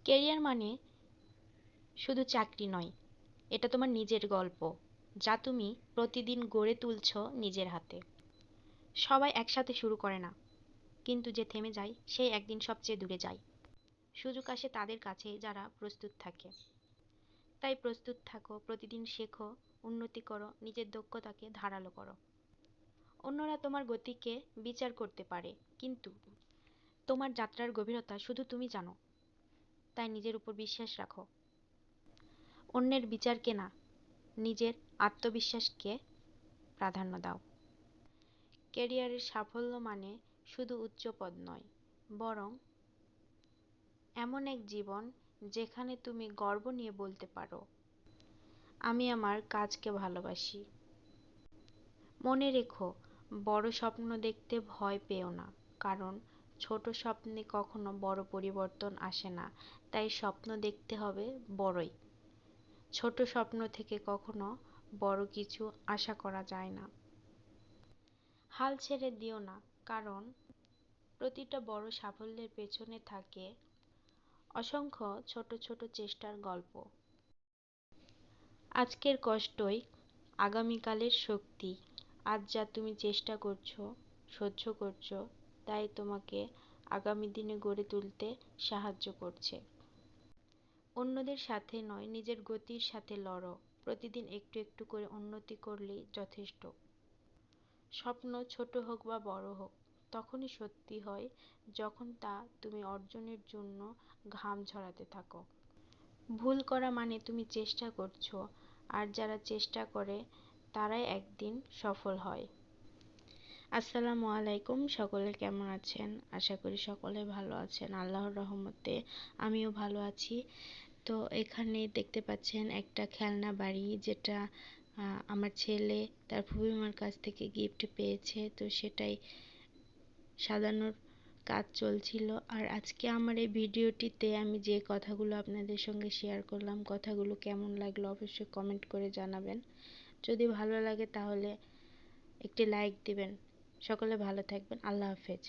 Career মানে শুধু চাকরি নয়, এটা তোমার নিজের গল্প, যা তুমি প্রতিদিন গড়ে তুলছো নিজের হাতে। সবাই একসাথে শুরু করে না, কিন্তু যে থেমে যায় সেই একদিন সবচেয়ে দূরে যায়। সুযোগ আসে তাদের কাছে যারা প্রস্তুত থাকে। তাই প্রস্তুত থাকো, প্রতিদিন শেখো, উন্নতি করো, নিজের দক্ষতাকে ধারালো করো। অন্যরা তোমার গতিকে বিচার করতে পারে, কিন্তু তোমার যাত্রার গভীরতা শুধু তুমি জানো। তাই নিজের উপর বিশ্বাস রাখো, অন্যের বিচারকে না, নিজের আত্মবিশ্বাসকে প্রাধান্য দাও। ক্যারিয়ারের সাফল্য মানে শুধু উচ্চ পদ নয়, বরং এমন এক জীবন যেখানে তুমি গর্ব নিয়ে বলতে পারো, আমি আমার কাজকে ভালোবাসি। মনে রেখো, বড় স্বপ্ন দেখতে ভয় পেও না, কারণ ছোট স্বপ্নে কখনো বড় পরিবর্তন আসে না। তাই স্বপ্ন দেখতে হবে বড়ই। ছোট স্বপ্ন থেকে কখনো বড় কিছু আশা করা যায় না। হাল ছেড়ে দিও না, কারণ প্রতিটা বড় সাফল্যের পেছনে থাকে অসংখ্য ছোট ছোট চেষ্টার গল্প। আজকের কষ্টই আগামীকালের শক্তি। আজ যা তুমি চেষ্টা করছো, সহ্য করছো, তাই তোমাকে আগামী দিনে গড়ে তুলতে সাহায্য করছে। অন্যদের সাথে নয়, নিজের গতির সাথে লড়ো। প্রতিদিন একটু একটু করে উন্নতি করলেই যথেষ্ট। স্বপ্ন ছোট হোক বা বড় হোক, তখনই সত্যি হয় যখন তা তুমি অর্জনের জন্য ঘাম ঝরাতে থাকো। ভুল করা মানে তুমি চেষ্টা করছো, আর যারা চেষ্টা করে তারাই একদিন সফল হয়। আসসালামু আলাইকুম, সকলে কেমন আছেন? আশা করি সকলে ভালো আছেন, আল্লাহর রহমতে আমিও ভালো আছি। তো এখানে দেখতে পাচ্ছেন একটা খেলনা বাড়ি, যেটা আমার ছেলে তার ফুফিমার কাছ থেকে গিফট পেয়েছে। তো সেটাই সাজানোর কাজ চলছিল। আর আজকে আমার এই ভিডিওটিতে আমি যে কথাগুলো আপনাদের সঙ্গে শেয়ার করলাম, কথাগুলো কেমন লাগলো অবশ্যই কমেন্ট করে জানাবেন। যদি ভালো লাগে তাহলে একটি লাইক দিবেন। সকলে ভালো থাকবেন। আল্লাহ হাফেজ।